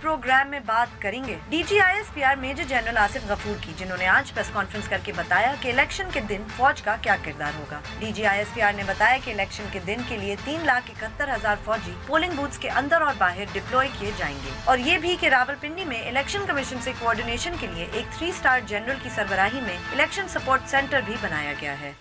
Programme में बात करेंगे DGISPR major general Asif Ghafoor की, जिन्होंने आज प्रेस कॉन्फ्रेंस करके बताया कि इलेक्शन के दिन फौज का क्या किरदार होगा। DGISPR ने बताया कि इलेक्शन के दिन के लिए 3,71,000 फौजी पोलिंग बूथ्स के अंदर और बाहर डिप्लॉय किए जाएंगे, और ये भी कि रावलपिंडी में इलेक्शन कमीशन से कोऑर्डिनेशन के लिए एक 3 स्टार जनरल की सरबराही में इलेक्शन सपोर्ट सेंटर भी बनाया गया है।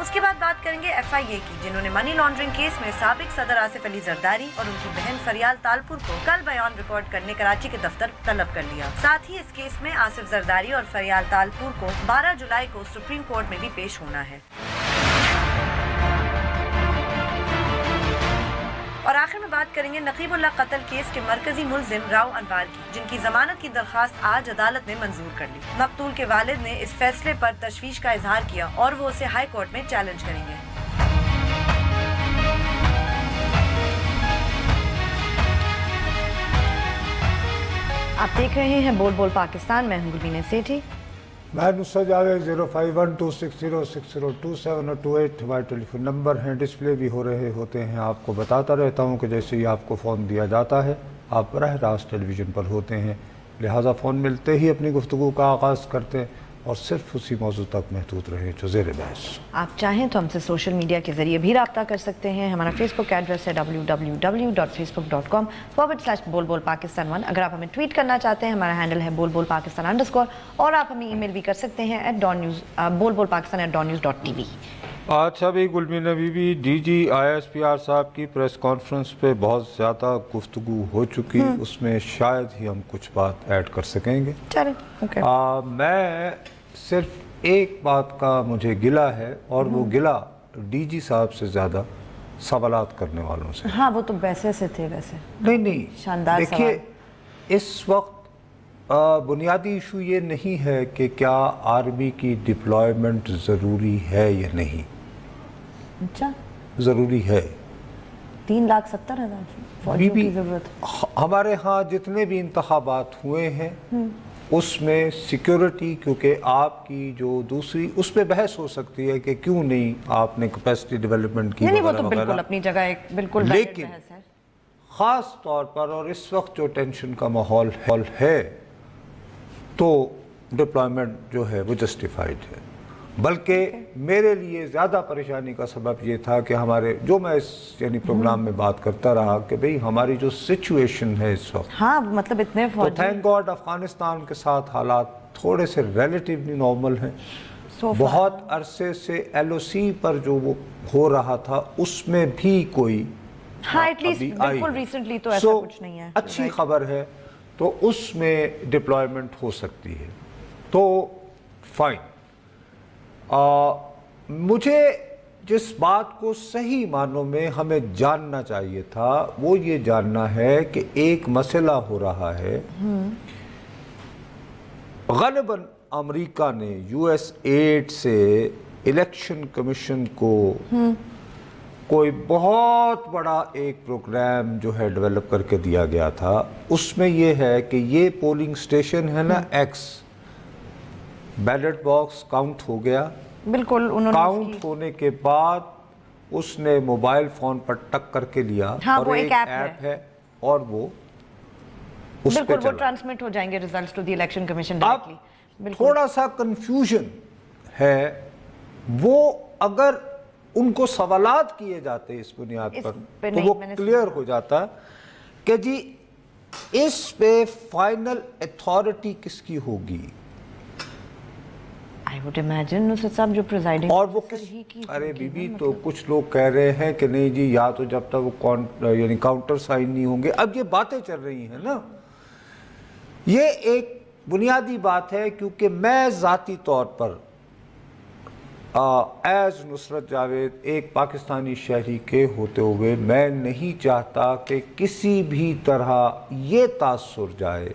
उसके बाद बात करेंगे FIA की, जिन्होंने मनी लॉन्ड्रिंग केस में साबिक सदर आसिफ अली जरदारी और उनकी बहन फरियाल तालपुर को कल बयान रिकॉर्ड करने कराची के दफ्तर तलब कर लिया। साथ ही इस केस में आसिफ जरदारी और फरियाल तालपुर को 12 जुलाई को सुप्रीम कोर्ट में भी पेश होना है। और आखिर में बात करेंगे नकीबुल्लाह कत्ल केस के मरकजी मुलजिम राव अनवार की, जिनकी जमानत की दरखास्त आज अदालत ने मंजूर कर ली। मकतूल के वालिद ने इस फैसले पर तशवीश का इजहार किया और वो उसे हाई कोर्ट में चैलेंज करेंगे। आप देख रहे हैं बोल बोल पाकिस्तान, मैं हूं गुलबीना सेठी। मैं नुसरत जावेद। 0512606027 और 28 हमारे टेलीफोन नंबर हैं, डिस्प्ले भी हो रहे होते हैं। आपको बताता रहता हूं कि जैसे ही आपको फ़ोन दिया जाता है आप बराह रास्त टेलीविज़न पर होते हैं, लिहाजा फ़ोन मिलते ही अपनी गुफ्तगू का आगाज़ करते हैं और सिर्फ उसी मौजू तक महदूद रहे जो ज़ेर बहस। आप चाहें तो हमसे सोशल मीडिया के ज़रिए भी रब्ता कर सकते हैं। हमारा फेसबुक एड्रेस है www.facebook.com/बोलबोलपाकिस्तान1। अगर आप हमें ट्वीट करना चाहते हैं, हमारा हैंडल है बोलबोलपाकिस्तान_, और आप हमें ईमेल भी कर सकते हैं बोलबोलपाकिस्तान@donnews.tv। अच्छा भाई गुलबीना बीबी, DGISPR साहब की प्रेस कॉन्फ्रेंस पे बहुत ज़्यादा गुफ्तगू हो चुकी, उसमें शायद ही हम कुछ बात ऐड कर सकेंगे। चलें, ओके। मैं सिर्फ एक बात का मुझे गिला है, और वो गिला DG साहब से ज़्यादा सवालात करने वालों से। हाँ, वो तो वैसे से थे। वैसे नहीं शानदार। देखिए, इस वक्त बुनियादी इशू ये नहीं है कि क्या आर्मी की डिप्लॉयमेंट ज़रूरी है या नहीं। अच्छा, ज़रूरी है। 3,70,000 फौजियों की ज़रूरत। हमारे यहाँ जितने भी इंतखाबात हुए हैं उसमें सिक्योरिटी, क्योंकि आपकी जो दूसरी उस पर बहस हो सकती है कि क्यों नहीं आपने कैपेसिटी डेवलपमेंट की, नहीं, वो तो बिल्कुल अपनी जगह एक बिल्कुल, लेकिन ख़ास तौर पर और इस वक्त जो टेंशन का माहौल है तो डिप्लॉयमेंट जो है वो जस्टिफाइड है। बल्कि मेरे लिए ज़्यादा परेशानी का सबब ये था कि हमारे जो मैं इस प्रोग्राम में बात करता रहा कि भाई हमारी जो सिचुएशन है इस वक्त, हाँ, मतलब इतने तो थैंक गॉड अफगानिस्तान के साथ हालात थोड़े से रिलेटिवली नॉर्मल हैं। बहुत अरसे से LOC पर जो वो हो रहा था उसमें भी कोई, हाँ, एटलीस्ट बिल्कुल रिसेंटली तो ऐसा कुछ नहीं है। अच्छी खबर है, तो उसमें डिप्लॉयमेंट हो सकती है, तो फाइन। मुझे जिस बात को सही मानों में हमें जानना चाहिए था वो ये जानना है कि एक मसला हो रहा है, ग़ालिबन अमेरिका ने US एड से इलेक्शन कमीशन को कोई बहुत बड़ा एक प्रोग्राम जो है डेवलप करके दिया गया था। उसमें ये है कि ये पोलिंग स्टेशन है ना X, बैलेट बॉक्स काउंट हो गया, बिल्कुल उन्होंने काउंट होने के बाद उसने मोबाइल फोन पर टक करके लिया, हाँ, और वो एक ऐप है और वो उस बिल्कुल पे वो ट्रांसमिट हो जाएंगे results to the election commission अब डायरेक्टली। थोड़ा सा कंफ्यूजन है, वो अगर उनको सवालात किए जाते इस बुनियाद पर तो वो क्लियर हो जाता कि जी इस पे फाइनल अथॉरिटी किसकी होगी। आई वुड इमेजिन नुसरत साहब जो प्रिजाइडिंग, और वो किस, अरे बीबी तो कुछ लोग कह रहे हैं कि नहीं जी, या तो जब तक वो यानी काउंटर साइन नहीं होंगे। अब ये बातें चल रही हैं ना, ये एक बुनियादी बात है, क्योंकि मैं ज़ाती तौर पर एज नुसरत जावेद एक पाकिस्तानी शहरी के होते हुए मैं नहीं चाहता कि किसी भी तरह ये तासुर जाए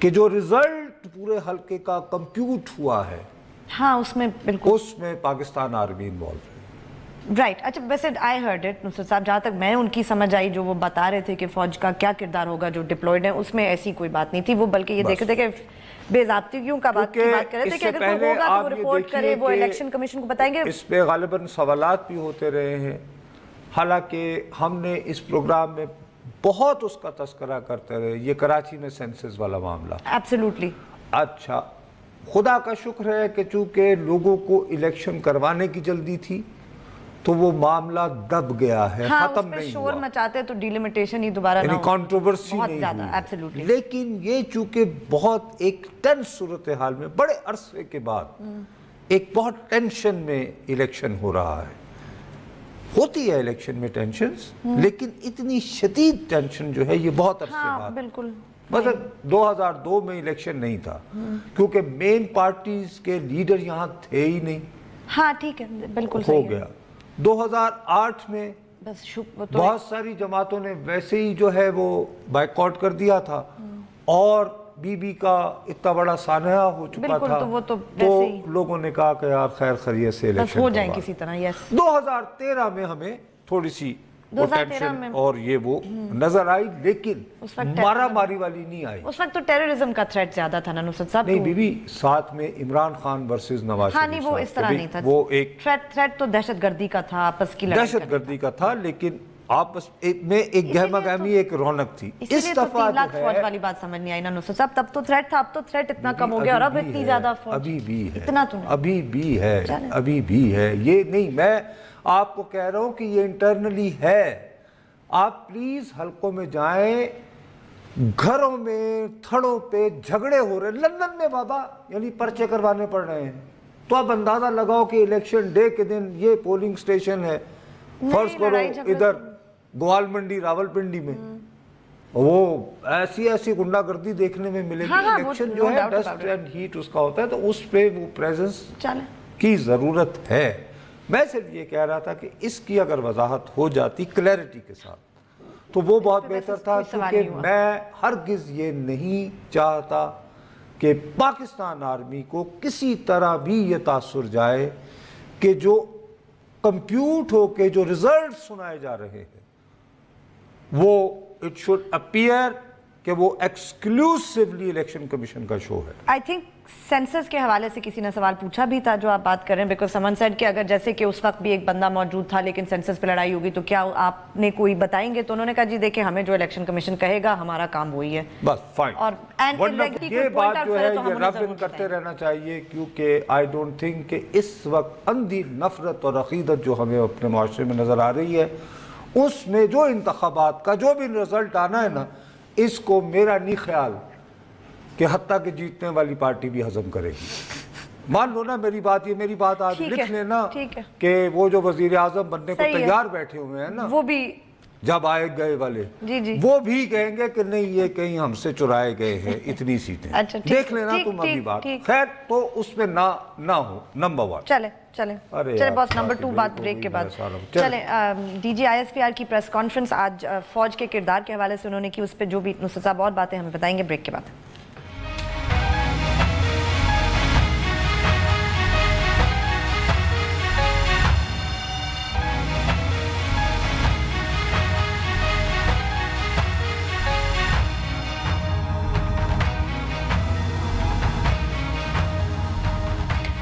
कि जो रिजल्ट पूरे हल्के का कंप्यूट हुआ है, हाँ, उसमें बिल्कुल उसमें पाकिस्तान आर्मी इन्वॉल्व है। राइट। अच्छा, वैसे आई हर्ड इट नुसरत साहब, जहाँ तक मैं उनकी समझ आई, जो वो बता रहे थे कि फौज का क्या किरदार होगा जो डिप्लॉयड है, उसमें ऐसी कोई बात नहीं थी। वो बल्कि ये देख रहे थे कि बेज़ाब्तियों का बात कर रहे थे कि अगर कोई होगा तो रिपोर्ट करे, वो इलेक्शन कमीशन को बताएंगे। इस पे गालिबन सवालात भी होते रहे हैं حالانکہ ہم نے اس پروگرام میں بہت اس کا تذکرہ کرتے رہے، یہ کراچی میں سینسس والا معاملہ. ایبسلیوٹلی. اچھا، خدا کا شکر ہے کہ چونکہ لوگوں کو الیکشن کروانے کی جلدی تھی تو وہ معاملہ دب گیا ہے، ختم نہیں ہوا. شور مچاتے تو ڈیلیمیٹیشن ہی دوبارہ نہ ہو، کانٹروورسی نہیں ہوئی. لیکن یہ چونکہ بہت ایک ٹینس صورتحال میں بڑے عرصے کے بعد ایک بہت ٹینشن میں الیکشن ہو رہا ہے. ہوتی ہے الیکشن میں ٹینشنز، لیکن اتنی شدید ٹینشن جو ہے یہ بہت عرصے بعد. بالکل. مثلا 2002 میں الیکشن نہیں تھا کیونکہ مین پارٹیز کے لیڈر یہاں تھے ہی نہیں. ہاں ٹھیک ہے، بالکل ہو گیا. 2008 میں بہت ساری جماعتوں نے ویسے ہی جو ہے وہ بائیکاٹ کر دیا تھا، اور بی بی کا اتنا بڑا سانحہ ہو چکا تھا تو لوگوں نے کہا کہ یار خیر خیریت سے الیکشن ہو جائیں کسی طرح. 2013 میں ہمیں تھوڑی سی ٹینشن اور یہ وہ نظر آئی، لیکن مارا ماری والی نہیں آئی. اس وقت تو ٹیررزم کا تھریٹ زیادہ تھا نا نصرت صاحب. نہیں بی بی، ساتھ میں عمران خان ورسز نواز شریف. ہاں نہیں، وہ اس طرح نہیں تھا. وہ ایک تھریٹ تو دہشت گردی کا تھا، آپس کی لڑائی، دہشت گردی کا تھا، لیکن آپس میں ایک گہما گہمی ایک رونق تھی. اس دفعہ 3 لاکھ فوج والی بات سمجھ نہیں آئی نا نصرت صاحب. تب تو تھریٹ تھا، اب تو تھریٹ اتنا کم ہو گیا، اور اب اتنی زیادہ فوج. ابھی بھی ہے، اتنا تو نہیں، ابھی بھی ہے، ابھی بھی ہے. یہ نہیں، میں آپ کو کہہ رہا ہوں کہ یہ انٹرنلی ہے. آپ پلیز حلقوں میں جائیں، گھروں میں تھڑوں پہ جھگڑے ہو رہے ہیں. لندن میں بابا یعنی پرچے کروانے پڑ رہے ہیں. تو آپ اندازہ لگاؤ کہ الیکشن ڈے کے دن یہ پولنگ سٹیشن ہے، فرض کرو ادھر گوال منڈی راول پنڈی میں، وہ ایسی گنڈا گردی دیکھنے میں ملے گی. الیکشن جو ہے ڈسٹ اینڈ ہیٹ اس کا ہوتا ہے، تو اس پہ وہ پریزنس کی ضرورت ہے. میں صرف یہ کہہ رہا تھا کہ اس کی اگر وضاحت ہو جاتی کلیئرٹی کے ساتھ تو وہ بہت بہتر تھا، کیونکہ میں ہرگز یہ نہیں چاہتا کہ پاکستان آرمی کو کسی طرح بھی یہ تاثر جائے کہ جو کمپیوٹ ہو کے جو ریزلٹ سنائے جا رہے ہیں وہ اٹ شوڈ اپیئر کہ وہ ایکسکلوسیولی الیکشن کمیشن کا شو ہے. آئی تھنک سینسس کے حوالے سے کسی نے سوال پوچھا بھی تھا جو آپ بات کر رہے ہیں، بیکاز سمن سیڈ کہ اگر جیسے کہ اس وقت بھی ایک بندہ موجود تھا لیکن سینسس پہ لڑائی ہوگی تو کیا آپ نے کوئی بتائیں گے؟ تو انہوں نے کہا جی دیکھیں ہمیں جو الیکشن کمیشن کہے گا ہمارا کام وہی ہے. بس فائن. اور یہ بات جو ہے یہ رب ان کرتے رہنا چاہیے، کیونکہ آئی ڈونٹ تھنک کہ اس وقت اندھی نفرت اور عقیدت جو ہمیں اپنے معاشرے میں نظر آ رہی ہے، اس میں جو انتخابات کا جو بھی رزلٹ آنا ہے نا، اس کو میرا نہیں خیال کہ حتیٰ کہ جیتنے والی پارٹی بھی ہضم کرے گی. مان لو نا میری بات، یہ میری بات آج لکھ لینا کہ وہ جو وزیر اعظم بننے کو تیار بیٹھے ہوئے ہیں نا، وہ بھی جب آئے گئے والے وہ بھی کہیں گے کہ نہیں یہ کہیں ہم سے چرائے گئے ہیں اتنی سیٹیں. دیکھ لینا تم ابھی بات. خیر تو اس میں نہ ہو. نمبر 1 چلیں بس نمبر 2 بات بریک کے بعد. چلیں D G I S P R کی پریس کانفرنس آج فوج کے کردار کے حوالے سے انہوں نے کی، اس پہ جو بھی نصرت صاحب اور باتیں ہمیں بتائیں گے بریک کے بعد.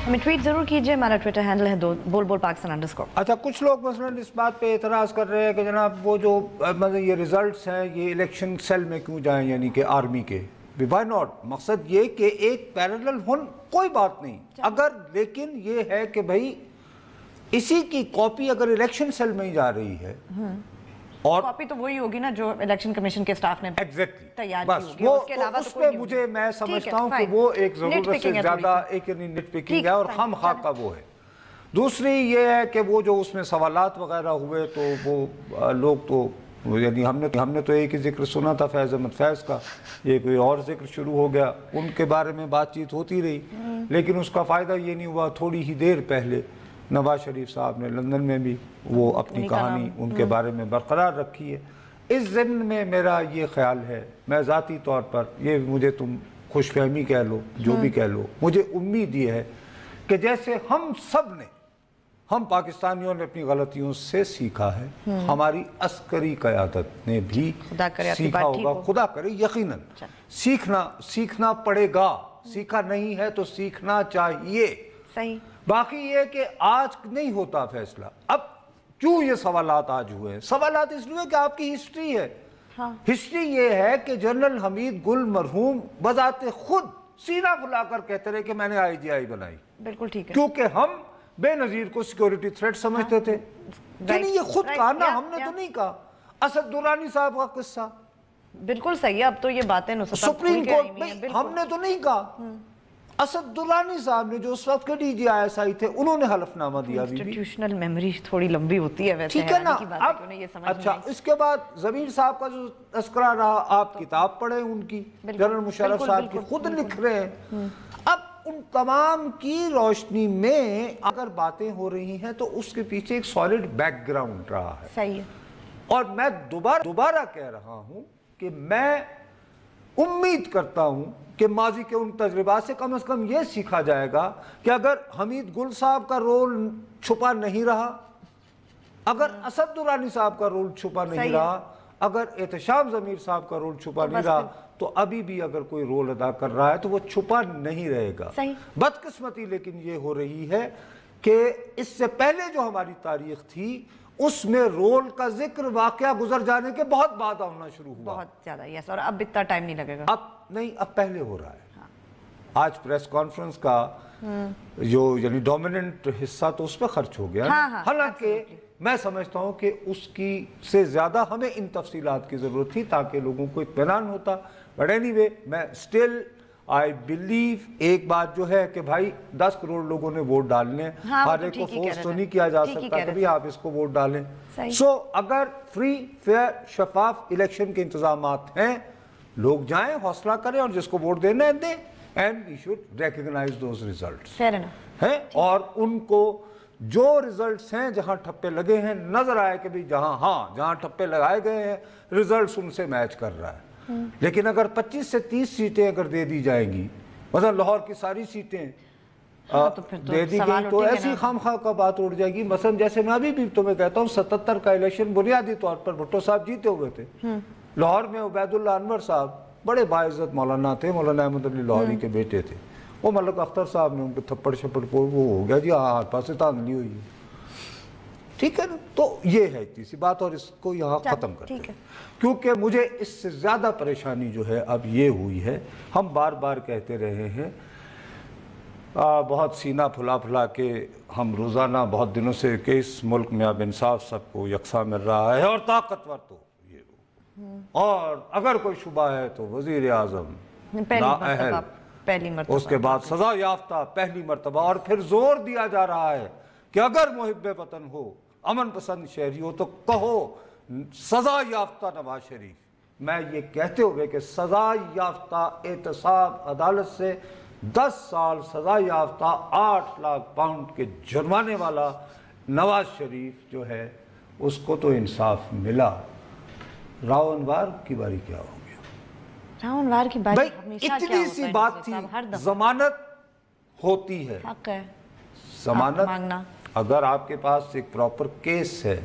ہمیں ٹویٹ ضرور کیجئے، ہمارا ٹویٹر ہینڈل ہے بول پاکستان _ اچھا کچھ لوگ مثلا اس بات پہ اعتراض کر رہے ہیں کہ جناب وہ جو مطلب یہ ریزلٹس ہیں یہ الیکشن سیل میں کیوں جائیں، یعنی کہ آرمی کے. Why not? مقصد یہ کہ ایک پیرلل ہون کوئی بات نہیں اگر، لیکن یہ ہے کہ بھائی اسی کی کاپی اگر الیکشن سیل میں ہی جا رہی ہے، اور کاپی تو وہی ہوگی نا جو الیکشن کمیشن کے سٹاف نے تیار کی ہوگی. اس کے علاوہ اس پہ مجھے میں سمجھتا ہوں کہ وہ ایک ضرورت سے زیادہ ایک نٹ پکنگ ہے اور خام خواہ کا وہ ہے. دوسری یہ ہے کہ وہ جو اس میں سوالات وغیرہ ہوئے تو وہ لوگ تو یعنی ہم نے تو ایک ہی ذکر سنا تھا فیض احمد فیض کا، یہ کوئی اور ذکر شروع ہو گیا، ان کے بارے میں بات چیت ہوتی رہی، لیکن اس کا فائدہ یہ نہیں ہوا. تھوڑی ہی دیر پہلے نواز شریف صاحب نے لندن میں بھی وہ اپنی کہانی ان کے بارے میں برقرار رکھی ہے. اس ضمن میں میرا یہ خیال ہے، میں ذاتی طور پر یہ مجھے تم خوش فہمی کہہ لو جو بھی کہہ لو، مجھے امید یہ ہے کہ جیسے ہم پاکستانیوں نے اپنی غلطیوں سے سیکھا ہے، ہماری عسکری قیادت نے بھی سیکھا ہوگا. خدا کرے یقیناً سیکھنا پڑے گا. سیکھا نہیں ہے تو سیکھنا چاہیے. صحیح. باقی یہ کہ آج نہیں ہوتا فیصلہ. اب کیوں یہ سوالات آج ہوئے ہیں؟ سوالات اس لیے کہ آپ کی ہسٹری ہے. ہسٹری یہ ہے کہ جنرل حمید گل مرحوم بذات خود سینہ پھلا کر کہتے رہے کہ میں نے IGI بنائی. بالکل ٹھیک ہے. کیونکہ ہم بے نظیر کو سیکیورٹی تھریٹ سمجھتے تھے. یعنی یہ خود کہا نا, ہم نے تو نہیں کہا. اسد درانی صاحب کا قصہ بالکل صحیح ہے. اب تو یہ باتیں سپریم کورٹ میں ہم نے تو نہیں کہا. اسد درانی صاحب نے جو اس وقت کے DGISI تھے, انہوں نے حلف نامہ دیا. انسٹیٹیوشنل میموری تھوڑی لمبی ہوتی ہے ویسے, ٹھیک ہے نا. اچھا, اس کے بعد ضمیر صاحب کا جو تذکرہ رہا, آپ کتاب پڑھیں ان کی, جنرل مشرف صاحب کی, خود لکھ رہے ہیں. اب ان تمام کی روشنی میں اگر باتیں ہو رہی ہیں تو اس کے پیچھے ایک سالڈ بیک گراؤنڈ رہا ہے. صحیح ہے. اور میں دوبارہ کہہ رہا ہوں کہ میں امید کرتا ہوں کہ ماضی کے ان تجربات سے کم از کم یہ سیکھا جائے گا کہ اگر حمید گل صاحب کا رول چھپا نہیں رہا, اگر اسد درانی صاحب کا رول چھپا نہیں رہا, اگر احتشام ضمیر صاحب کا رول چھپا نہیں رہا, تو ابھی بھی اگر کوئی رول ادا کر رہا ہے تو وہ چھپا نہیں رہے گا. بدقسمتی لیکن یہ ہو رہی ہے کہ اس سے پہلے جو ہماری تاریخ تھی اس میں رول کا ذکر واقعہ گزر جانے کے بہت بعد ہونا شروع ہوا. بہت زیادہ, یس. اور اب اتنا ٹائم نہیں لگے گا. اب نہیں, اب پہلے ہو رہا ہے. آج پریس کانفرنس کا جو یعنی ڈومیننٹ حصہ تو اس پہ خرچ ہو گیا. حالانکہ میں سمجھتا ہوں کہ اس کی سے زیادہ ہمیں ان تفصیلات کی ضرورت تھی تاکہ لوگوں کو اطمینان ہوتا. بٹ اینی وے, میں اسٹل I believe ایک بات جو ہے کہ بھائی 10 کروڑ لوگوں نے ووٹ ڈالنے, ہر ایک کو فورس تو نہیں کیا جا سکتا کبھی آپ اس کو ووٹ ڈالیں. سو اگر فری فیئر شفاف الیکشن کے انتظامات ہیں, لوگ جائیں, حوصلہ کریں, اور جس کو ووٹ دینا ہے دیں. And we should recognize those results ہیں, اور ان کو جو ریزلٹس ہیں جہاں ٹھپے لگے ہیں نظر آئے کہ جہاں ٹھپے لگائے گئے ہیں ریزلٹس ان سے میچ کر رہا ہے. لیکن اگر 25 سے 30 سیٹیں اگر دے دی جائیں گی, مثلا لاہور کی ساری سیٹیں دے دی گئی تو ایسی خامخواہ کا بات اڑ جائے گی. مثلا جیسے میں ابھی بھی تمہیں کہتا ہوں 77 کا الیکشن بنیادی طور پر بھٹو صاحب جیتے ہوئے تھے. لاہور میں عبید اللہ انور صاحب بڑے باعزت مولانا تھے, مولانا احمد علی لاہوری کے بیٹے تھے. وہ ملک اختر صاحب نے ان کے تھپڑ شپڑ کو وہ ہو گیا جی ہاتھ پاس سے تانلی ہوئی. ٹھیک ہے نا. تو یہ ہے اتنی سی بات, اور اس کو یہاں ختم کرتے ہیں کیونکہ مجھے اس سے زیادہ پریشانی جو ہے اب یہ ہوئی ہے. ہم بار بار کہتے رہے ہیں, بہت سینہ پھلا کے ہم روزانہ بہت دنوں سے کہ اس ملک میں اب انصاف سب کو یکساں مل رہا ہے, اور طاقتور تو یہ, اور اگر کوئی شبہ ہے تو وزیر اعظم پہلی مرتبہ, اس کے بعد سزا یافتہ پہلی مرتبہ, اور پھر زور دیا جا رہا ہے کہ اگر محب وطن ہو, امن پسند شہری ہو, تو کہو سزا یافتہ نواز شریف. میں یہ کہتے ہوئے کہ سزا یافتہ احتساب عدالت سے 10 سال سزا یافتہ 8 لاکھ پاؤنڈ کے جرمانے والا نواز شریف جو ہے اس کو تو انصاف ملا. راؤ انوار کی باری کیا ہو گیا؟ راؤ انوار کی باری اتنی سی بات تھی, ضمانت ہوتی ہے, ضمانت اگر آپ کے پاس ایک پراپر کیس ہے,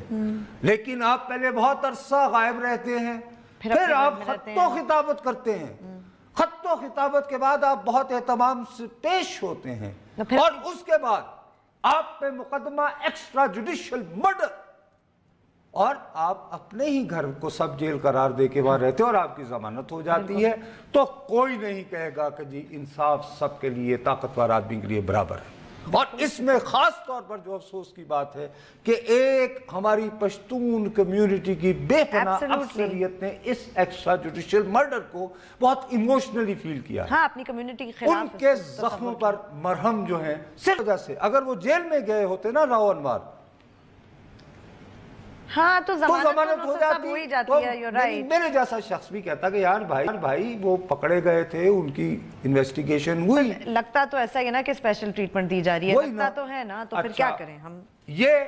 لیکن آپ پہلے بہت عرصہ غائب رہتے ہیں, پھر آپ خط و خطابت کرتے ہیں, خط و خطابت کے بعد آپ بہت اہتمام سے پیش ہوتے ہیں, اور اس کے بعد آپ پہ مقدمہ ایکسٹرا جوڈیشل مرڈر, اور آپ اپنے ہی گھر کو سب جیل قرار دے کے وہاں رہتے ہیں, اور آپ کی ضمانت ہو جاتی ہے. تو کوئی نہیں کہے گا کہ جی انصاف سب کے لیے, طاقتور آدمی کے لیے برابر ہے. اور اس میں خاص طور پر جو افسوس کی بات ہے کہ ایک ہماری پشتون کمیونٹی کی بے پناہ اکثریت نے اس ایکسٹرا جوڈیشل مرڈر کو بہت ایموشنلی فیل کیا ہے. اپنی کمیونٹی کے خلاف ان کے زخموں پر مرہم جو ہیں صرف وجہ سے, اگر وہ جیل میں گئے ہوتے نا راؤ انوار, تو ضمانت ہو جاتی ہے. میرے جیسا شخص بھی کہتا کہ یار بھائی وہ پکڑے گئے تھے, ان کی انویسٹیگیشن ہوئی. لگتا تو ایسا ہی نا کہ اسپیشل ٹریٹمنٹ دی جا رہی ہے, لگتا تو ہے نا, تو پھر کیا کریں ہم. یہ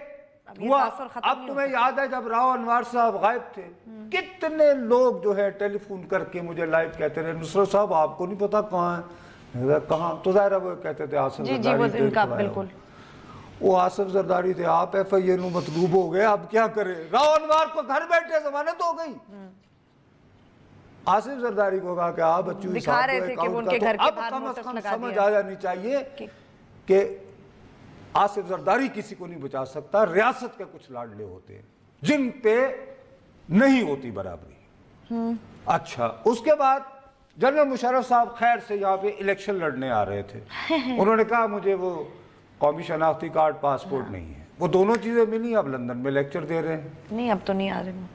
ہوا. اب تمہیں یاد ہے جب راؤ انوار صاحب غائب تھے, کتنے لوگ جو ہے ٹیلی فون کر کے مجھے لائیو کہتے رہے, نصرت صاحب آپ کو نہیں پتا کہاں ہے, کہاں, تو ظاہر وہ کہتے تھے آصف زرداری. بالکل وہ آصف زرداری تھے, آپ ایف آئی اے نو مطلوب ہو گئے, اب کیا کریں. راؤ انوار کو گھر بیٹھے ضمانت ہو گئی. آصف زرداری کو کہا کہ آپ بچوں دکھا رہے تھے کہ وہ ان کے گھر کے اب کم از کم سمجھ آ جانی چاہیے کہ आसिफ जरदारी किसी को नहीं बचा सकता, रियासत के कुछ लाडले होते हैं जिन पे नहीं होती बराबरी। अच्छा, उसके बाद जनरल मुशर्रफ साहब खैर से यहाँ पे इलेक्शन लड़ने आ रहे थे। उन्होंने कहा मुझे वो कौमी शनाख्ती कार्ड, पासपोर्ट नहीं है। वो दोनों चीजें मिली, अब लंदन में लेक्चर दे रहे हैं। नहीं, अब तो नहीं आ रहे वो,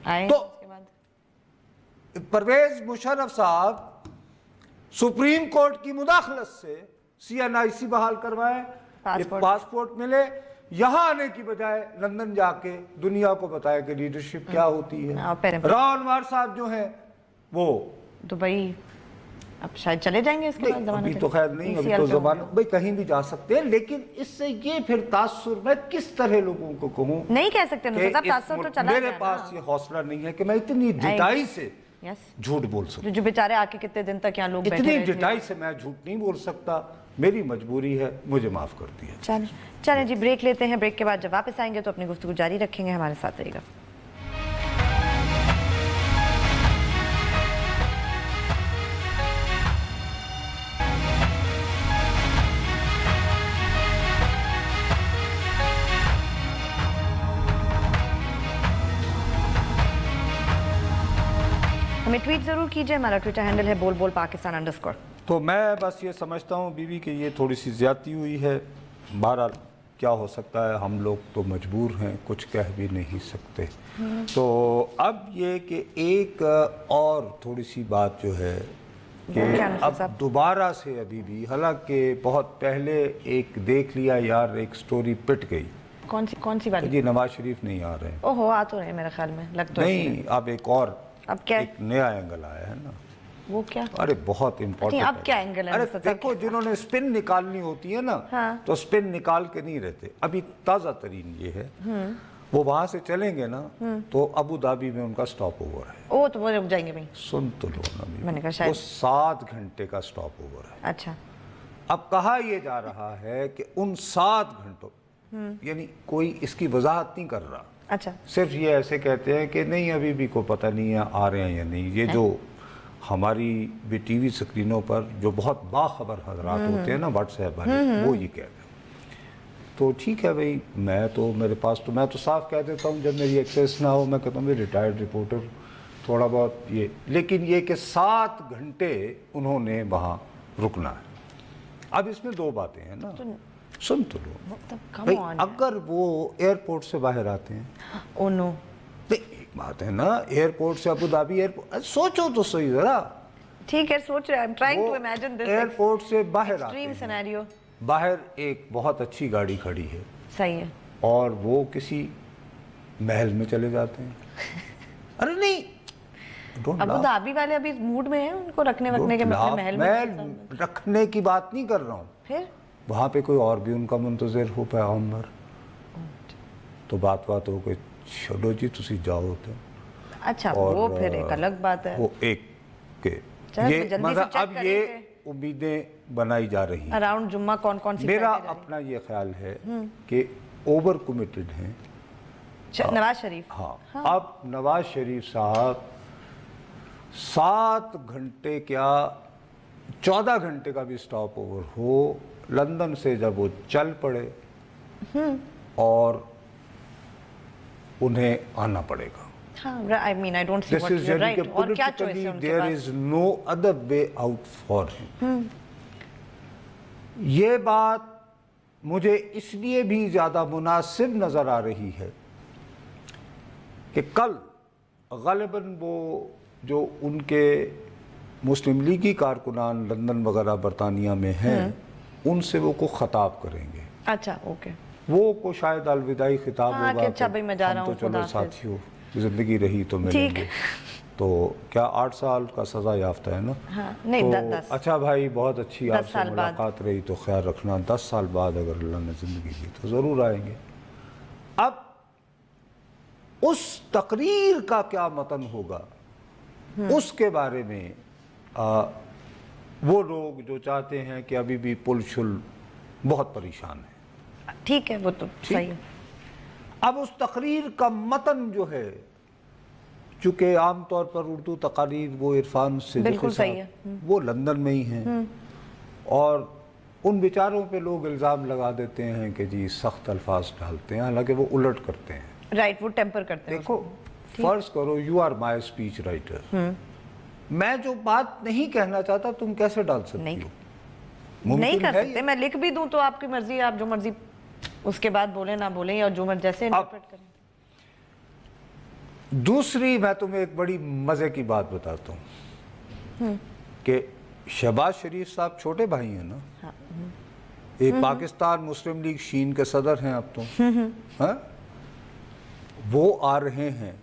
आए तो उसके बाद परवेज मुशर्रफ साहब सुप्रीम कोर्ट की मुदाखलत से CNIC बहाल करवाए, ये पासपोर्ट मिले, यहाँ आने की बजाय लंदन जाके दुनिया को बताया कि लीडरशिप क्या होती है। राव अनवर साहब जो हैं वो दुबई अब शायद चले जाएंगे इसके बाद, अभी तो खैर नहीं, अभी तो जमाना भाई कहीं भी जा सकते हैं, लेकिन इससे ये फिर तासुर मैं किस तरह लोगों को कहूँ, नहीं कह सकते तासुर तो चला मेरे पास ये हौसला नहीं है कि मैं इतनी डिटाई से झूठ बोल सकूं। जो बेचारे आके कितने दिन तक यहाँ लोग इतनी डिटाई से मैं झूठ नहीं बोल सकता, मेरी मजबूरी है, मुझे माफ कर दिया। चलें जी, ब्रेक लेते हैं। ब्रेक के बाद जब वापस आएंगे तो अपनी गुफ्तगू जारी रखेंगे, हमारे साथ रहिएगा। हमें ट्वीट जरूर कीजिए, हमारा ट्विटर हैंडल है बोल_पाकिस्तान_। तो मैं बस ये समझता हूँ बीवी कि ये थोड़ी सी ज्यादती हुई है। बहरहाल क्या हो सकता है, हम लोग तो मजबूर हैं, कुछ कह भी नहीं सकते। तो अब ये कि एक और थोड़ी सी बात जो है कि अब दोबारा से अभी भी, हालांकि बहुत पहले एक देख लिया यार, एक स्टोरी पिट गई। कौन सी वाली? जी, नवाज शरीफ नहीं आ रहे। ओहो, आ तो रहे मेरे ख्याल में, लग तो नहीं, अब एक और, अब क्या एक नया एंगल आया है ना। वो क्या? अरे बहुत इम्पोर्टेंट। अब क्या एंगल है? अरे देखो, जिन्होंने स्पिन निकालनी होती है ना, हाँ। तो स्पिन निकाल के नहीं रहते। अभी ताजा तरीन ये है, वो वहां से चलेंगे ना तो अबू धाबी में उनका स्टॉप ओवर है। ओ, तो वो रुक जाएंगे भाई। सुन तो लो ना, मैंने कहा शायद वो 7 घंटे का स्टॉप ओवर है। अच्छा, अब कहा यह जा रहा है कि उन 7 घंटों, यानी कोई इसकी वजाहत नहीं कर रहा, अच्छा, सिर्फ ये ऐसे कहते हैं कि नहीं अभी भी को पता नहीं है आ रहे हैं या नहीं। ये जो हमारी भी टीवी स्क्रीनों पर जो बहुत बाखबर हजरात होते हैं ना, व्हाट्सएप वाले, वो ये कह रहे हैं। तो ठीक है भाई, मैं तो साफ कह देता हूँ, जब मेरी एक्सेस ना हो मैं कहता हूँ रिटायर्ड रिपोर्टर, थोड़ा बहुत ये, लेकिन ये कि 7 घंटे उन्होंने वहाँ रुकना है। अब इसमें 2 बातें हैं ना, सुन तो लो भाई, अगर वो एयरपोर्ट से बाहर आते हैं, ओ नो, एक बात है ना, एयरपोर्ट से अबू धाबी एयरपोर्ट, सोचो तो सही जरा। ठीक है, सोच रहे, I am trying to imagine this airport से बाहर आते एक्सट्रीम सिनेरियो, बाहर एक बहुत अच्छी गाड़ी खड़ी है, सही है, और वो किसी महल में चले जाते हैं। अरे नहीं, अबू धाबी वाले अभी मूड में हैं, उनको रखने के महल में रखने की बात नहीं कर रहा हूँ, फिर वहाँ पे कोई और भी उनका मुंतज़िर हो, पैगंबर, तो बात हो गई, छोड़ो जी तुसी जाओ तो। अच्छा, वो फिर एक अलग बात है, वो एक के ये मतलब अब ये उम्मीदें बनाई जा रही हैं। अराउंड जुम्मा कौन सी? मेरा अपना ये ख्याल है कि ओवर कमिटेड हैं नवाज शरीफ। हाँ, अब नवाज शरीफ साहब 7 घंटे क्या 14 घंटे का भी स्टॉप ओवर हो, लंदन से जब वो चल पड़े और उन्हें आना पड़ेगा। I mean, I don't see what you're right. और क्या choice है उनके पास? There is no other way out for him. ये बात मुझे इसलिए भी ज्यादा मुनासिब नजर आ रही है कि कल गालिबन वो जो उनके मुस्लिम लीगी कारकुनान लंदन वगैरह बरतानिया में हैं, उनसे वो को खिताब करेंगे। अच्छा, ओके, वो को शायद अलविदाई खिताब होगा। अच्छा भाई, मैं जा रहा हूँ, तो चलो साथियों, जिंदगी रही तो मिलेंगे। तो क्या 8 साल का सजा याफ्ता है ना? हाँ, नहीं, तो 10। अच्छा भाई, बहुत अच्छी आपसे मुलाकात रही, तो ख्याल रखना, 10 साल बाद अगर अल्लाह ने जिंदगी दी तो जरूर आएंगे। अब उस तकरीर का क्या मतन होगा, उसके बारे में वो लोग जो चाहते हैं कि अभी भी पुलशुल बहुत परेशान है। ठीक है, वो तो सही है। अब उस तकरीर का मतन जो है, चूंकि आमतौर पर उर्दू तकारीर वो इरफान से बिल्कुल सही है, वो लंदन में ही हैं, और उन बेचारों पे लोग इल्ज़ाम लगा देते हैं कि जी सख्त अल्फाज डालते हैं, हालांकि वो उलट करते हैं। राइट, वो टेम्पर करते हैं। देखो, फर्ज करो you are my speech writer, मैं जो बात नहीं कहना चाहता तुम कैसे डाल सकती हो? नहीं कर सकते। मैं लिख भी दूं तो आपकी मर्जी, आप जो मर्जी उसके बाद बोले ना बोले, या जो मर्जी जैसे इंटरप्रेट करें। दूसरी मैं तुम्हें एक बड़ी मजे की बात बताता हूँ कि शहबाज शरीफ साहब छोटे भाई हैं ना, हाँ। एक पाकिस्तान मुस्लिम लीग शीन के सदर हैं अब तो, हाँ? वो आ रहे हैं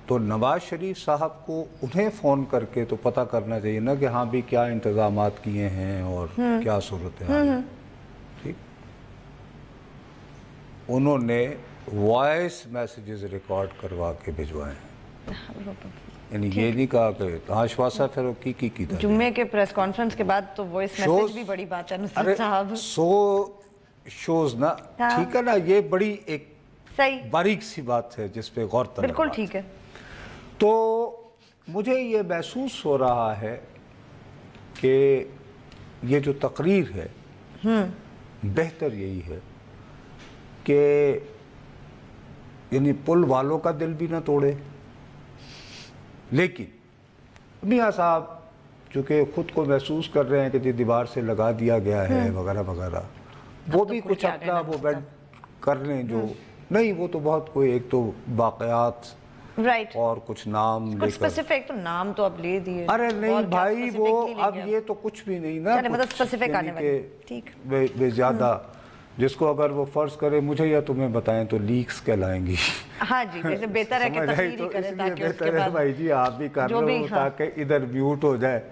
तो नवाज शरीफ साहब को उन्हें फ़ोन करके तो पता करना चाहिए ना कि हाँ भी क्या इंतज़ामात किए हैं और क्या सूरत है। ठीक, उन्होंने वॉइस मैसेजेस रिकॉर्ड करवा के भिजवाए हैं, यानी ये नहीं कहा कि आश्वासा फिर की जुम्मे के प्रेस कॉन्फ्रेंस के बाद तो वॉइस मैसेज भी बड़ी बात है नुसरत साहब। शोज ना, ठीक है ना, ये बड़ी एक सही बारीक सी बात है जिस पे गौर तलब। बिल्कुल ठीक है। तो मुझे ये महसूस हो रहा है कि ये जो तकरीर है बेहतर यही है कि यानी पुल वालों का दिल भी ना तोड़े, लेकिन मियाँ साहब चूँकि ख़ुद को महसूस कर रहे हैं कि जी दीवार से लगा दिया गया है वगैरह वगैरह, वो भी कुछ अपना वो बैठ कर लें जो नहीं, वो तो बहुत कोई एक तो वाक़यात राइट और कुछ नाम लेकर, स्पेसिफिक तो नाम तो अब ले दिए। अरे नहीं भाई, वो अब ये तो कुछ भी नहीं ना, मतलब स्पेसिफिक आने वाले, ठीक वे ज्यादा जिसको अगर वो फर्ज करे मुझे या तुम्हें बताएं तो लीक्स कहलाएंगी। हाँ जी, जैसे बेहतर है कि तस्वीर ही करें ताकि उसके बाद भाई जी आप भी कर रहे हो ताकि इधर म्यूट हो जाए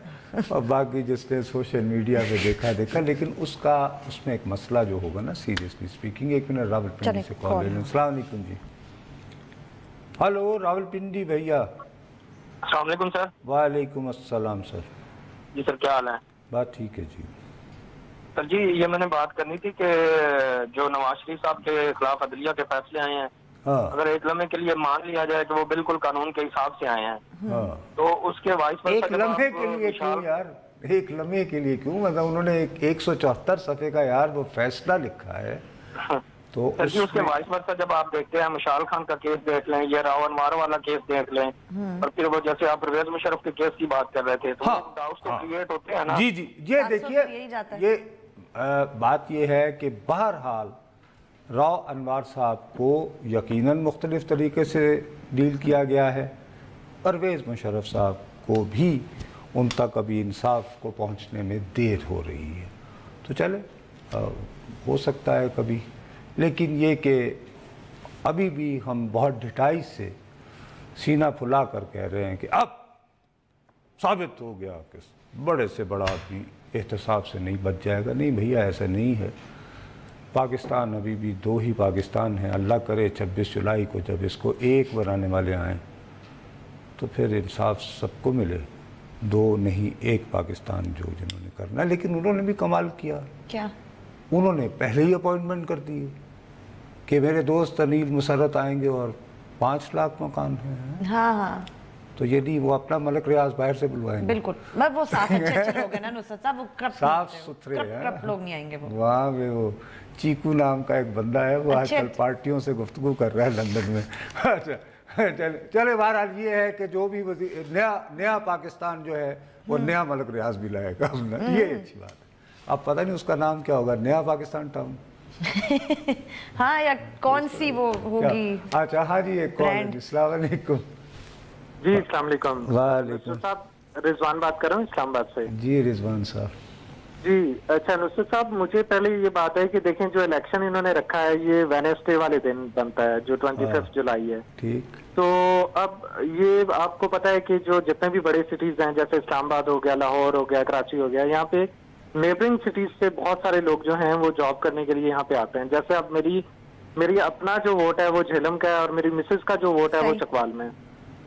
और बाकी जिसने सोशल मीडिया पे देखा, लेकिन उसमें एक मसला जो होगा ना, सीरियसली स्पीकिंग। एक मिनट रावलपिंडी से कॉल ले लें। अस्सलाम वालेकुम जी। हेलो रावलपिंडी भैया। अस्सलाम वालेकुम सर। वालेकुम अस्सलाम सर। जी सर, क्या हाल है? बात ठीक है जी। सर जी, ये मैंने बात करनी थी कि जो नवाज शरीफ साहब के खिलाफ अदलिया के फैसले आए हैं, हाँ। अगर एक लम्हे के लिए मान लिया जाए कि वो बिल्कुल कानून के हिसाब से आए हैं, हाँ। तो उसके वाइस एक लम्हे के लिए क्यों यार, एक लम्हे के लिए क्यों? मतलब उन्होंने 174 सफ़े का यार वो फैसला लिखा है तो उसके वाइस वर्सा जब आप देखते हैं, मिशाल खान का केस देख लें, ये राव अनवार वाला केस देख लें, और फिर वो जैसे आप परवेज मुशर्रफ के केस की बात कर रहे थे, तो डाउट्स तो क्रिएट होते हैं ना। जी जी, ये देखिए, ये बात ये है कि बहरहाल राव अनवार साहब को यकीनन मुख्तलिफ तरीके से डील किया गया है, परवेज मुशर्रफ साहब को भी उन तक अभी इंसाफ को पहुंचने में देर हो रही है। तो चले हो सकता है कभी, लेकिन ये कि अभी भी हम बहुत ढिठाई से सीना फुला कर कह रहे हैं कि अब साबित हो गया कि बड़े से बड़ा आदमी एहतसाब से नहीं बच जाएगा। नहीं भैया, ऐसा नहीं है। पाकिस्तान अभी भी दो ही पाकिस्तान है। अल्लाह करे 26 जुलाई को जब इसको एक बनाने वाले आएँ तो फिर इंसाफ सबको मिले, दो नहीं एक पाकिस्तान जो जिन्होंने करना। लेकिन उन्होंने भी कमाल किया। क्या? उन्होंने पहले ही अपॉइंटमेंट कर दी कि मेरे दोस्त अनिल मुसर्रत आएंगे और 5 लाख मकान हैं। हाँ हाँ, तो ये नहीं, वो अपना मलक रियाज बाहर से बुलवाएंगे। बिल्कुल, वो साफ अच्छे लोग हैं ना नुसरत साहब, वो साफ सुथरे हैं, लोग नहीं आएंगे। वहाँ पे वो चीकू नाम का एक बंदा है, वो आजकल पार्टियों से गुफ्तगू कर रहा है लंदन में। अच्छा चले, बहरहाल ये है कि जो भी नया पाकिस्तान जो है वो नया मलक रियाज भी लाएगा अपना, ये अच्छी बात है। अब पता नहीं उसका नाम क्या होगा, नया पाकिस्तान टाउन। हाँ, या कौन सी वो होगी। अच्छा हाँ जी, एक कॉल। अस्सलाम वालेकुम। जी अस्सलाम वालेकुम। वालेकुम साहब, रिजवान बात कर रहा हूँ इस्लामाबाद से। जी रिजवान साहब। जी अच्छा, नुसरत साहब, मुझे पहले ये बात है कि देखें, जो इलेक्शन इन्होंने रखा है ये वेडनेसडे वाले दिन बनता है, जो 25 जुलाई है। ठीक। तो अब ये आपको पता है कि जो जितने भी बड़े सिटीज हैं, जैसे इस्लामाबाद हो गया, लाहौर हो गया, कराची हो गया, यहाँ पे नेबरिंग सिटीज से बहुत सारे लोग जो हैं वो जॉब करने के लिए यहाँ पे आते हैं। जैसे अब मेरी अपना जो वोट है वो झेलम का है और मेरी मिसेज का जो वोट है वो चकवाल में।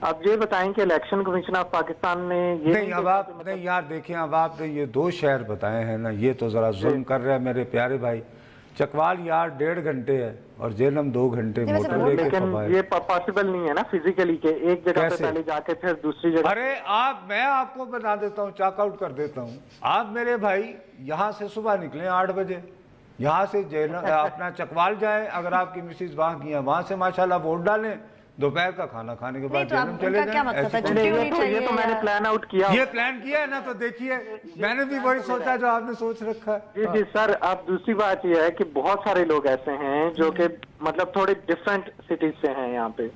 अब ये बताएं कि इलेक्शन कमीशन ऑफ पाकिस्तान ने ये नहीं, अब आप नहीं यार देखें, अब आपने ये 2 शहर बताए हैं ना, ये तो ज़रा जुल्म कर रहे हैं मेरे प्यारे भाई। चकवाल यार 1.5 घंटे है और जेलम 2 घंटे मोटर लेके लेकिन ये पॉसिबल नहीं है ना फिजिकली के एक जगह पे पहले जाके फिर दूसरी जगह। अरे मैं आपको बता देता हूँ, चॉकआउट कर देता हूँ। आप मेरे भाई यहाँ से सुबह निकले 8 बजे, यहाँ से अपना चकवाल जाए, अगर आपकी मिसेज वहाँ की है वहाँ से माशाल्लाह वोट डालें, दोपहर का खाना खाने के बाद जेलम चले जाएं। ये तो मैंने प्लान आउट किया, ये प्लान किया है ना, तो देखिए मैंने भी वही सोचा जो आपने सोच रखा है। जी सर। अब दूसरी बात ये है कि बहुत सारे लोग ऐसे हैं जो कि मतलब थोड़े डिफरेंट सिटीज से हैं यहाँ पे,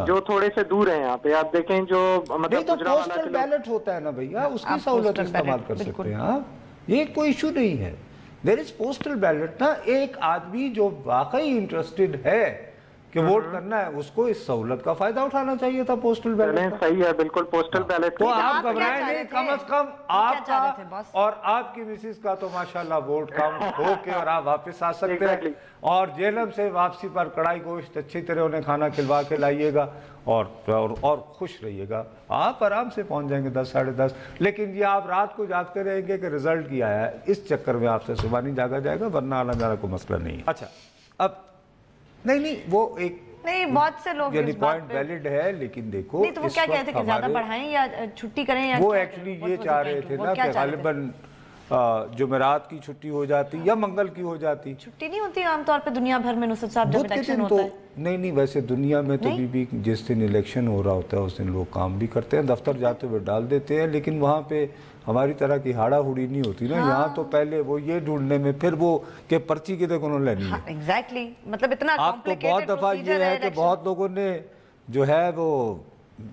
जो थोड़े से दूर है यहाँ पे। आप देखें जो मतलब तो पोस्टल बैलेट होता है ना भैया, उसकी सहूलत इस्तेमाल कर सकते हैं आप, ये कोई इशू नहीं है। देयर इज पोस्टल बैलेट ना, एक आदमी जो वाकई इंटरेस्टेड है कि वोट करना है उसको इस सहूलत का फायदा उठाना चाहिए था, पोस्टल बैलेट। सही है, बिल्कुल पोस्टल बैलेट। तो आप घबराएं नहीं, कम से कम आपका और आपकी मिसेज का तो माशाल्लाह वोट काउंट हो के और आप वापस आ सकते हैं, और जेलम से वापसी पर कढ़ाई गोश्त अच्छी तरह उन्हें खाना खिलवा के लाइएगा और खुश रहिएगा। आप आराम से पहुंच जाएंगे 10 साढ़े 10। लेकिन ये आप रात को जागते रहेंगे कि रिजल्ट क्या है, इस चक्कर में आपसे सुबह नहीं जागा जाएगा, वरना आना जाना कोई मसला नहीं है। अच्छा, अब नहीं वो एक नहीं, बहुत से लोग यानी पॉइंट वैलिड है, लेकिन देखो नहीं तो वो क्या कहते हैं कि ज्यादा बढ़ाएं या छुट्टी करें, या वो एक्चुअली ये चाह रहे थे ना कि गालिबन जुमेरात की छुट्टी हो जाती या मंगल की हो जाती। छुट्टी नहीं होती आमतौर पे दुनिया भर में नुसरत साहब जब इलेक्शन होता है। नहीं वैसे दुनिया में तो भी जिस दिन इलेक्शन हो रहा होता है उस दिन लोग काम भी करते हैं, दफ्तर जाते हुए डाल देते हैं, लेकिन वहाँ पे हमारी तरह की हाड़ा हुड़ी नहीं होती ना। यहाँ तो पहले वो ये ढूंढने में फिर वो के पर्ची कितने को लेनी है। एग्जैक्टली, मतलब इतना आप तो बहुत दफा ये है कि बहुत लोगों ने जो है वो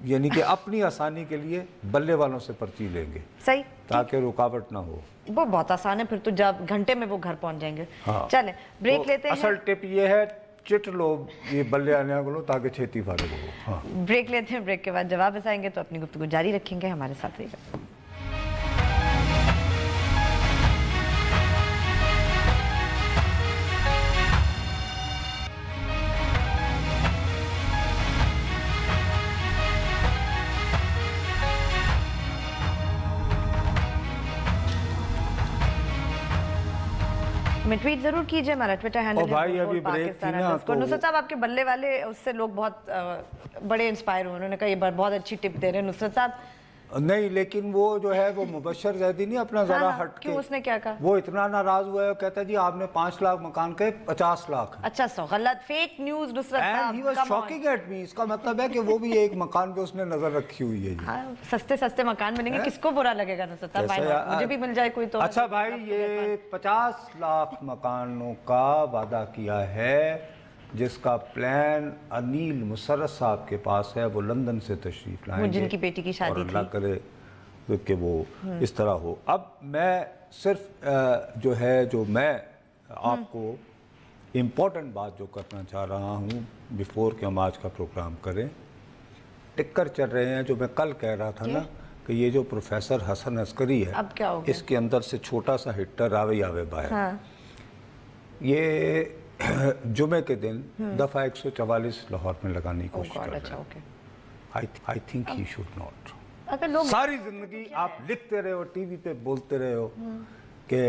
यानी कि अपनी आसानी के लिए बल्ले वालों से पर्ची लेंगे, सही, ताकि रुकावट ना हो। वो बहुत आसान है, फिर तो जब घंटे में वो घर पहुंच जाएंगे। हाँ। चलें ब्रेक तो लेते हैं। असल टिप ये है, चिट लो ये बल्ले आने को लो ताकि छेती फारिग हो। हाँ। ब्रेक लेते हैं, ब्रेक के बाद जब वापस आएंगे तो अपनी गुफ्तगू जारी रखेंगे, हमारे साथ रहिएगा। ट्वीट जरूर कीजिए, हमारा ट्विटर हैंडल है भाई अभी ब्रेक थी ना, तो नुसरत साहब आपके बल्ले वाले उससे लोग बहुत बड़े इंस्पायर हुए, उन्होंने कहा ये बहुत अच्छी टिप दे रहे हैं नुसरत साहब। नहीं, लेकिन वो जो है वो मुबशर जैदी नहीं अपना जरा हट के, क्यों, उसने क्या कहा? वो इतना नाराज हुआ है, कहता जी आपने 5 लाख मकान के 50 लाख। अच्छा, सो गलत, फेक न्यूज़ नुसरत साहब। He was shocking at me. इसका मतलब है कि वो भी एक मकान पे उसने नजर रखी हुई है। हाँ, सस्ते सस्ते मकान मिलेंगे, किसको बुरा लगेगा नुसरत साहब, मुझे भी मिल जाए कोई तो। अच्छा भाई, ये 50 लाख मकानों का वादा किया है, जिसका प्लान अनिल मुसर्रफ साहब के पास है, वो लंदन से तशरीफ लाएंगे, जिनकी बेटी की शादी थी, अल्लाह करे कि वो इस तरह हो। अब मैं सिर्फ जो मैं आपको इम्पोर्टेंट बात जो करना चाह रहा हूँ बिफोर कि हम आज का प्रोग्राम करें, टिक्कर चल रहे हैं जो मैं कल कह रहा था ना कि ये जो प्रोफेसर हसन अस्करी है, अब क्या हो गया? इसके अंदर से छोटा सा हिट्टर आवे बाहर। हाँ। ये जुमे के दिन दफा 144 लाहौर में लगाने की कोशिश कर रहे हैं। I think he should not. अगर लोग सारी जिंदगी आप लिखते रहे हो, टीवी पे बोलते रहे हो कि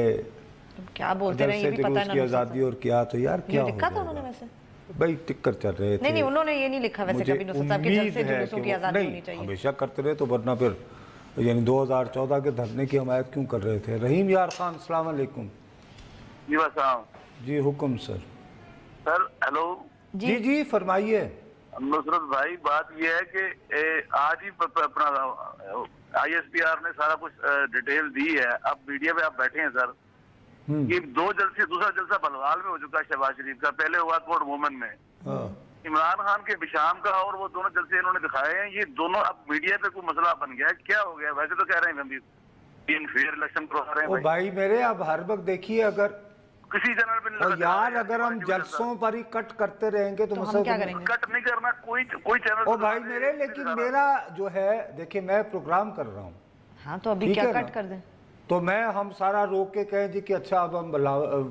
क्या बोलते रहे, ये भी पता है ना, आजादी और क्या, तो यार क्या लिखा था उन्होंने वैसे? भाई टिक्कर चल रहे थे। नहीं, उन्होंने ये नहीं लिखा वैसे कभी नुसरत साहब के जलसे जुलूसों की आजादी होनी चाहिए। हमेशा करते रहे, तो वरना फिर यानी 2014 के धरने की हमायत क्यों कर रहे थे? रहीम यार खान, अस्सलाम वालेकुम। जी हुक्म सर। Sir hello. जी फरमाइए। नुसरत भाई, बात ये है कि आज ही अपना ISPR ने सारा कुछ डिटेल दी है। अब मीडिया पे आप बैठे हैं सर, ये 2 जलसे, दूसरा जलसा बलवाल में हो चुका है शहबाज शरीफ का, पहले हुआ कोर्ट वुमन में, इमरान खान के बिशाम का, और वो दोनों जलसे इन्होंने दिखाए हैं। ये दोनों अब मीडिया पे कोई मसला बन गया है, क्या हो गया? वैसे तो कह रहे हैं गंभीर फेयर इलेक्शन करवा रहे हैं भाई मेरे। अब हर वक्त देखिए, अगर किसी चैनल पे यार अगर हम जलसों पर ही कट करते रहेंगे तो हम क्या करेंगे? कट नहीं करना कोई चैनल। ओ भाई मेरे, लेकिन मेरा जो है देखिए, मैं प्रोग्राम कर रहा हूँ। हाँ, तो अभी क्या कट कर दें? तो मैं हम सारा रोक के कहें जी कि अच्छा अब हम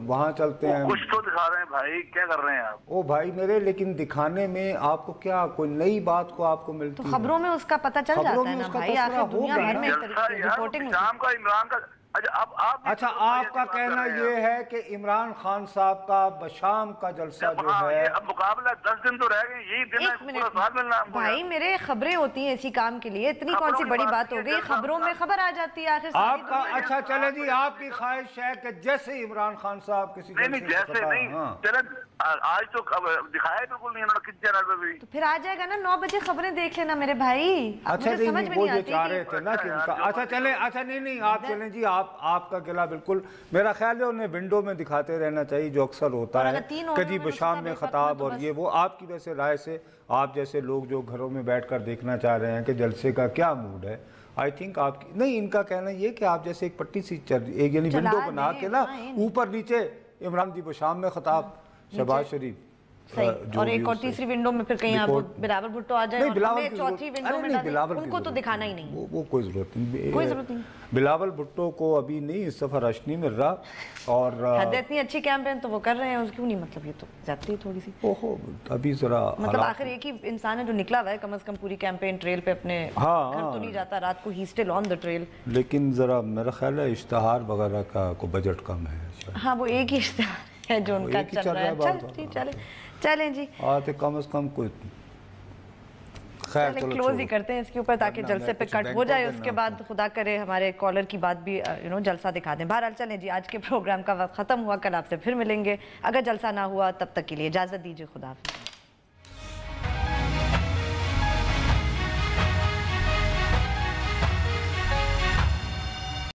वहाँ चलते हैं। कुछ तो दिखा रहे हैं भाई, क्या कर रहे हैं आप? ओ भाई मेरे, लेकिन दिखाने में आपको क्या कोई नई बात को आपको मिलती है? खबरों में उसका पता चल जाता है ना भाई, आखिर दुनिया भर में रिपोर्टिंग। शाम का इमरान का अच्छा, आपका कहना ये है कि इमरान खान साहब का बशाम का जलसा जो है, अब मुकाबला 10 दिन तो रह गए, यही दिन है, पूरा साल मिलना हमको। भाई मेरे खबरें होती हैं इसी काम के लिए, इतनी कौन सी बड़ी बात हो गई, खबरों में खबर आ जाती है आखिर। आपका अच्छा चले जी, आपकी ख्वाहिश है कि जैसे इमरान खान साहब किसी नहीं जैसे नहीं चले, आज तो दिखाया बिल्कुल नहीं उन्होंने किस चैनल पे भी। तो फिर आ जाएगा ना 9 बजे खबरें देख लेना मेरे भाई। अच्छा नहीं, वो ये चाह रहे थे ना कि उनका, अच्छा चले, अच्छा नहीं आप चलें जी, आपका गिला बिल्कुल, मेरा ख्याल है उन्हें विंडो में दिखाते रहना चाहिए, जो अक्सर होता है कि जी बशाम में खताब, और ये वो। आपकी वैसे राय से, आप जैसे लोग जो घरों में बैठकर देखना चाह रहे हैं कि जलसे का क्या मूड है, आई थिंक आपकी नहीं, इनका कहना ये कि आप जैसे एक पट्टी सी एक यानी विंडो बना के ना, ऊपर नीचे इमरान जी बशाम में खताब, शहबाज शरीफ, और एक और तीसरी विंडो में फिर कहीं बिलावल भुट्टो आ जाए, और चौथी विंडो में उनको तो दिखाना ही नहीं, वो कोई जरूरत नहीं। बिलावल भुट्टो को अभी नहीं इस सफर रोशनी मिल रहा, और इतनी अच्छी कैंपेन तो वो कर रहे हैं, उसकी नहीं मतलब, ये तो जाती है थोड़ी सी। ओहो, अभी जरा मतलब आखिर एक ही इंसान है जो निकला हुआ है कम से कम पूरी कैंपेन ट्रेल पे, अपने घर तो नहीं जाता रात को, he still on the trail. लेकिन जरा मेरा ख्याल है इश्तहार वगैरह का को बजट कम है। हाँ, वो एक ही इश्तहार है जो उनका चल रहा है। चलें जी, आते कम से कम कोई खैर क्लोज ही करते हैं इसके ऊपर, ताकि जलसे पे कट हो जाए, उसके बाद खुदा करे हमारे कॉलर की बात भी जलसा दिखा दें। बहरहाल चलें जी, आज के प्रोग्राम का वक्त खत्म हुआ, कल आपसे फिर मिलेंगे, अगर जलसा ना हुआ तब तक के लिए इजाजत दीजिए, खुदा हाफिज़।